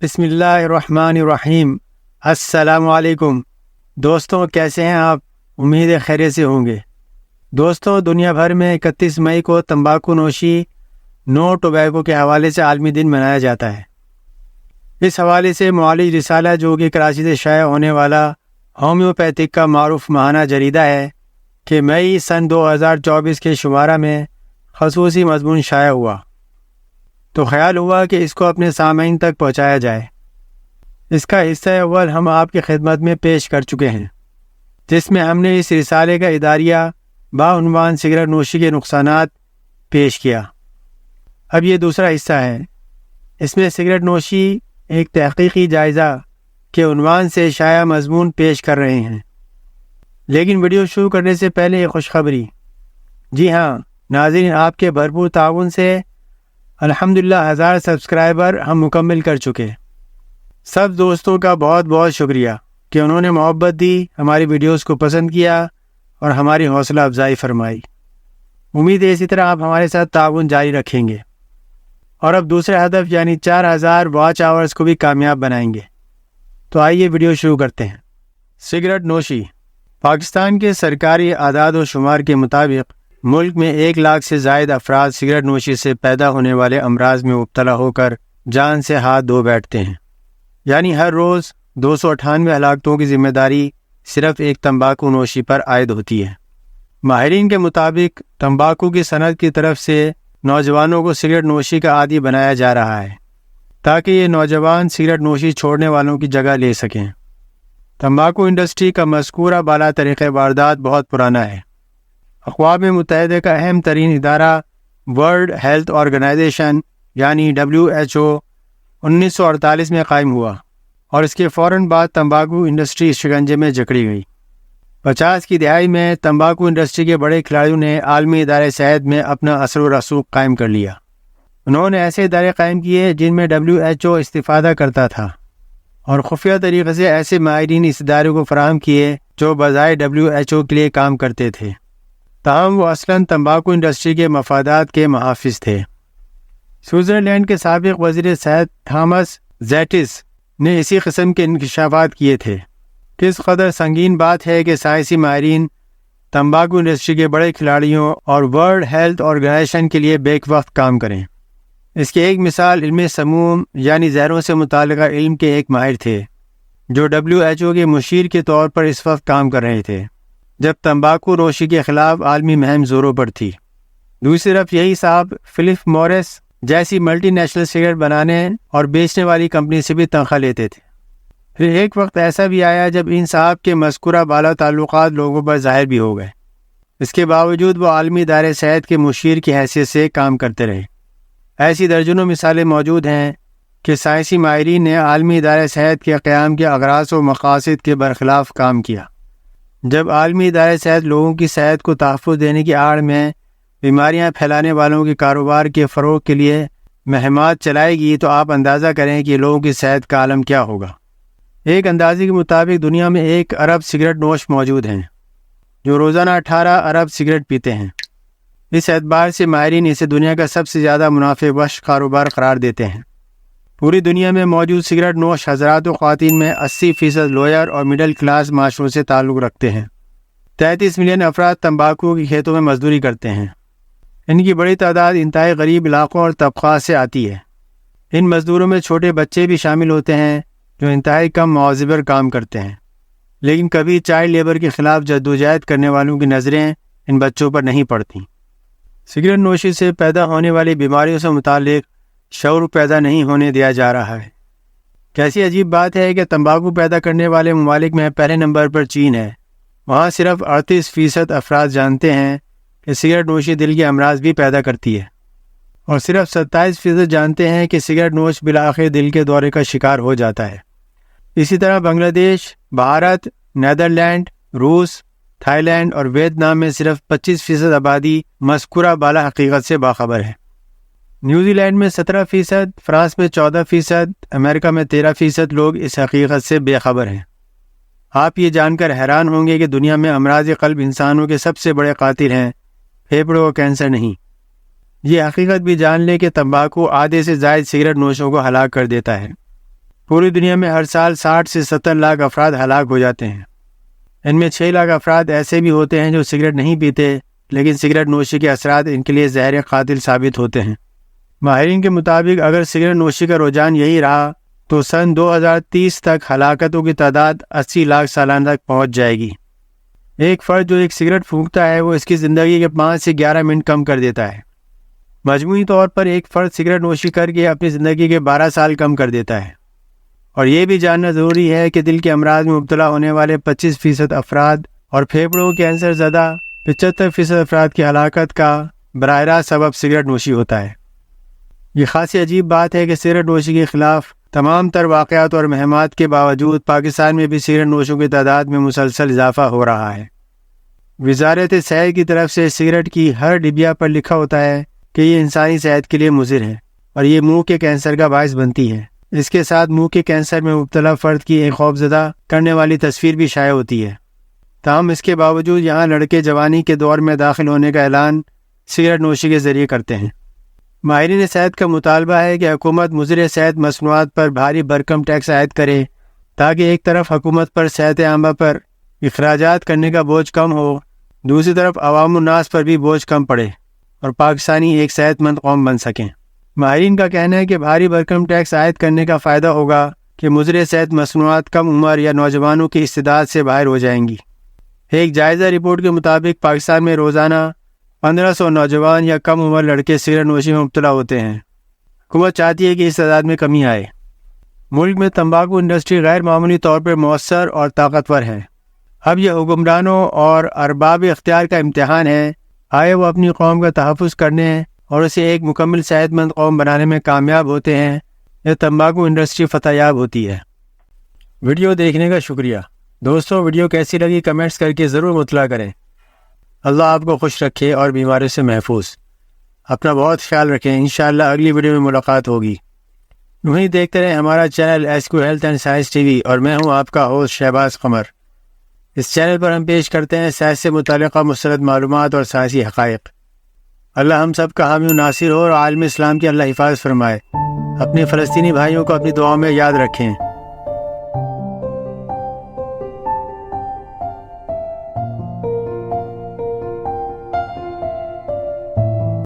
بسم اللہ الرحمن الرحیم۔ السلام علیکم دوستوں، کیسے ہیں آپ؟ امید ہے خیریت سے ہوں گے۔ دوستوں، دنیا بھر میں 31 مئی کو تمباکو نوشی نو ٹوبیکو کے حوالے سے عالمی دن منایا جاتا ہے۔ اس حوالے سے معالج رسالہ، جو کہ کراچی سے شائع ہونے والا ہومیوپیتھک کا معروف ماہانہ جریدہ ہے، کہ مئی سن 2024 کے شمارہ میں خصوصی مضمون شائع ہوا، تو خیال ہوا کہ اس کو اپنے سامعین تک پہنچایا جائے۔ اس کا حصہ اول ہم آپ کی خدمت میں پیش کر چکے ہیں، جس میں ہم نے اس رسالے کا اداریہ بعنوان سگریٹ نوشی کے نقصانات پیش کیا۔ اب یہ دوسرا حصہ ہے۔ اس میں سگریٹ نوشی ایک تحقیقی جائزہ کے عنوان سے شائع مضمون پیش کر رہے ہیں۔ لیکن ویڈیو شروع کرنے سے پہلے ایک خوشخبری۔ جی ہاں ناظرین، آپ کے بھرپور تعاون سے الحمدللہ 1000 سبسکرائبر ہم مکمل کر چکے۔ سب دوستوں کا بہت بہت شکریہ کہ انہوں نے محبت دی، ہماری ویڈیوز کو پسند کیا اور ہماری حوصلہ افزائی فرمائی۔ امید ہے اسی طرح آپ ہمارے ساتھ تعاون جاری رکھیں گے اور اب دوسرے ہدف یعنی 4000 واچ آورز کو بھی کامیاب بنائیں گے۔ تو آئیے ویڈیو شروع کرتے ہیں۔ سگریٹ نوشی۔ پاکستان کے سرکاری اعداد و شمار کے مطابق ملک میں 1 لاکھ سے زائد افراد سگریٹ نوشی سے پیدا ہونے والے امراض میں مبتلا ہو کر جان سے ہاتھ دھو بیٹھتے ہیں، یعنی ہر روز 298 ہلاکتوں کی ذمہ داری صرف ایک تمباکو نوشی پر عائد ہوتی ہے۔ ماہرین کے مطابق تمباکو کی صنعت کی طرف سے نوجوانوں کو سگریٹ نوشی کا عادی بنایا جا رہا ہے تاکہ یہ نوجوان سگریٹ نوشی چھوڑنے والوں کی جگہ لے سکیں۔ تمباکو انڈسٹری کا مذکورہ بالا طریقہ واردات بہت پرانا ہے۔ اقوام متحدہ کا اہم ترین ادارہ ورلڈ ہیلتھ آرگنائزیشن یعنی WHO 1948 میں قائم ہوا اور اس کے فوراً بعد تمباکو انڈسٹری شکنجے میں جکڑی گئی۔ 50 کی دہائی میں تمباکو انڈسٹری کے بڑے کھلاڑیوں نے عالمی ادارے صحت میں اپنا اثر و رسوخ قائم کر لیا۔ انہوں نے ایسے ادارے قائم کیے جن میں WHO استفادہ کرتا تھا اور خفیہ طریقے سے ایسے ماہرین اس ادارے کو فراہم کیے جو بجائے WHO کے لیے کام کرتے تھے، تاہم وہ اصلاً تمباکو انڈسٹری کے مفادات کے محافظ تھے۔ سوئٹزرلینڈ کے سابق وزیر صحت تھامس زیٹس نے اسی قسم کے انکشافات کیے تھے۔ کس قدر سنگین بات ہے کہ سائنسی ماہرین تمباکو انڈسٹری کے بڑے کھلاڑیوں اور ورلڈ ہیلتھ آرگنائزیشن کے لیے بیک وقت کام کریں۔ اس کی ایک مثال علم سموم یعنی زہروں سے متعلقہ علم کے ایک ماہر تھے جو WHO کے مشیر کے طور پر اس وقت کام کر رہے تھے جب تمباکو نوشی کے خلاف عالمی مہم زوروں پر تھی۔ دوسری طرف یہی صاحب فلپ مورس جیسی ملٹی نیشنل سگریٹ بنانے اور بیچنے والی کمپنی سے بھی تنخواہ لیتے تھے۔ پھر ایک وقت ایسا بھی آیا جب ان صاحب کے مذکورہ بالا تعلقات لوگوں پر ظاہر بھی ہو گئے۔ اس کے باوجود وہ عالمی ادارے صحت کے مشیر کی حیثیت سے کام کرتے رہے۔ ایسی درجنوں مثالیں موجود ہیں کہ سائنسی ماہرین نے عالمی ادارے صحت کے قیام کے اغراض و مقاصد کے برخلاف کام کیا۔ جب عالمی ادارے صحت لوگوں کی صحت کو تحفظ دینے کی آڑ میں بیماریاں پھیلانے والوں کے کاروبار کے فروغ کے لیے مہمات چلائے گی تو آپ اندازہ کریں کہ لوگوں کی صحت کا عالم کیا ہوگا۔ ایک اندازے کے مطابق دنیا میں 1 ارب سگریٹ نوش موجود ہیں جو روزانہ 18 ارب سگریٹ پیتے ہیں۔ اس اعتبار سے ماہرین اسے دنیا کا سب سے زیادہ منافع بخش کاروبار قرار دیتے ہیں۔ پوری دنیا میں موجود سگریٹ نوش حضرات و خواتین میں 80% لوئر اور مڈل کلاس معاشروں سے تعلق رکھتے ہیں۔ 33 ملین افراد تمباکو کی کھیتوں میں مزدوری کرتے ہیں۔ ان کی بڑی تعداد انتہائی غریب علاقوں اور طبقات سے آتی ہے۔ ان مزدوروں میں چھوٹے بچے بھی شامل ہوتے ہیں جو انتہائی کم معاوضے پر کام کرتے ہیں، لیکن کبھی چائلڈ لیبر کے خلاف جدوجہد کرنے والوں کی نظریں ان بچوں پر نہیں پڑتی۔ سگریٹ نوشی سے پیدا ہونے والی بیماریوں سے متعلق شعور پیدا نہیں ہونے دیا جا رہا ہے۔ کیسی عجیب بات ہے کہ تمباکو پیدا کرنے والے ممالک میں پہلے نمبر پر چین ہے۔ وہاں صرف 38% افراد جانتے ہیں کہ سگریٹ نوشی دل کے امراض بھی پیدا کرتی ہے، اور صرف 27% جانتے ہیں کہ سگریٹ نوش بالآخر دل کے دورے کا شکار ہو جاتا ہے۔ اسی طرح بنگلہ دیش، بھارت، نیدرلینڈ، روس، تھائی لینڈ اور ویتنام میں صرف 25% آبادی مذکورہ بالا حقیقت سے باخبر ہے۔ نیوزی لینڈ میں 17%، فرانس میں 14%، امریکہ میں 13% لوگ اس حقیقت سے بے خبر ہیں۔ آپ یہ جان کر حیران ہوں گے کہ دنیا میں امراض قلب انسانوں کے سب سے بڑے قاتل ہیں، پھیپھڑوں کا کینسر نہیں۔ یہ حقیقت بھی جان لیں کہ تمباکو آدھے سے زائد سگریٹ نوشوں کو ہلاک کر دیتا ہے۔ پوری دنیا میں ہر سال 60 سے 70 لاکھ افراد ہلاک ہو جاتے ہیں۔ ان میں 6 لاکھ افراد ایسے بھی ہوتے ہیں جو سگریٹ نہیں پیتے، لیکن سگریٹ نوشی کے اثرات ان کے لیے زہر قاتل ثابت ہوتے ہیں۔ ماہرین کے مطابق اگر سگریٹ نوشی کا رجحان یہی رہا تو سن 2030 تک ہلاکتوں کی تعداد 80 لاکھ سالانہ تک پہنچ جائے گی۔ ایک فرد جو ایک سگریٹ پھونکتا ہے وہ اس کی زندگی کے 5 سے 11 منٹ کم کر دیتا ہے۔ مجموعی طور پر ایک فرد سگریٹ نوشی کر کے اپنی زندگی کے 12 سال کم کر دیتا ہے۔ اور یہ بھی جاننا ضروری ہے کہ دل کے امراض میں مبتلا ہونے والے 25% افراد اور پھیپھڑوں کینسر زدہ 75% افراد کی ہلاکت کا براہ راست سبب سگریٹ نوشی ہوتا ہے۔ یہ خاصی عجیب بات ہے کہ سگریٹ نوشی کے خلاف تمام تر واقعات اور مہمات کے باوجود پاکستان میں بھی سگریٹ نوشوں کی تعداد میں مسلسل اضافہ ہو رہا ہے۔ وزارت صحت کی طرف سے سگریٹ کی ہر ڈبیا پر لکھا ہوتا ہے کہ یہ انسانی صحت کے لیے مضر ہے اور یہ منہ کے کینسر کا باعث بنتی ہے۔ اس کے ساتھ منہ کے کینسر میں مبتلا فرد کی ایک خوفزدہ کرنے والی تصویر بھی شائع ہوتی ہے۔ تاہم اس کے باوجود یہاں لڑکے جوانی کے دور میں داخل ہونے کا اعلان سگریٹ نوشی کے ذریعے کرتے ہیں۔ ماہرین صحت کا مطالبہ ہے کہ حکومت مضر صحت مصنوعات پر بھاری بھرکم ٹیکس عائد کرے تاکہ ایک طرف حکومت پر صحت عامہ پر اخراجات کرنے کا بوجھ کم ہو، دوسری طرف عوام الناس پر بھی بوجھ کم پڑے اور پاکستانی ایک صحت مند قوم بن سکیں۔ ماہرین کا کہنا ہے کہ بھاری بھرکم ٹیکس عائد کرنے کا فائدہ ہوگا کہ مضر صحت مصنوعات کم عمر یا نوجوانوں کی استعداد سے باہر ہو جائیں گی۔ ایک جائزہ رپورٹ کے مطابق پاکستان میں روزانہ 1500 نوجوان یا کم عمر لڑکے سگریٹ نوشی میں مبتلا ہوتے ہیں۔ حکومت چاہتی ہے کہ اس تعداد میں کمی آئے۔ ملک میں تمباکو انڈسٹری غیر معمولی طور پر مؤثر اور طاقتور ہے۔ اب یہ حکمرانوں اور ارباب اختیار کا امتحان ہے، آئے وہ اپنی قوم کا تحفظ کرنے اور اسے ایک مکمل صحت مند قوم بنانے میں کامیاب ہوتے ہیں یا تمباکو انڈسٹری فتح یاب ہوتی ہے۔ ویڈیو دیکھنے کا شکریہ۔ دوستوں، ویڈیو کیسی لگی کمنٹس کر کے ضرور مطلع کریں۔ اللہ آپ کو خوش رکھے اور بیماریوں سے محفوظ۔ اپنا بہت خیال رکھیں۔ انشاءاللہ اگلی ویڈیو میں ملاقات ہوگی۔ وہیں دیکھتے رہیں ہمارا چینل ایسکو health and science T V, اور میں ہوں آپ کا ہوسٹ شہباز قمر۔ اس چینل پر ہم پیش کرتے ہیں صحت سے متعلقہ مستند معلومات اور سائنسی حقائق۔ اللہ ہم سب کا حامی و ناصر ہو اور عالم اسلام کی اللہ حفاظت فرمائے۔ اپنے فلسطینی بھائیوں کو اپنی دعاؤں میں یاد رکھیں۔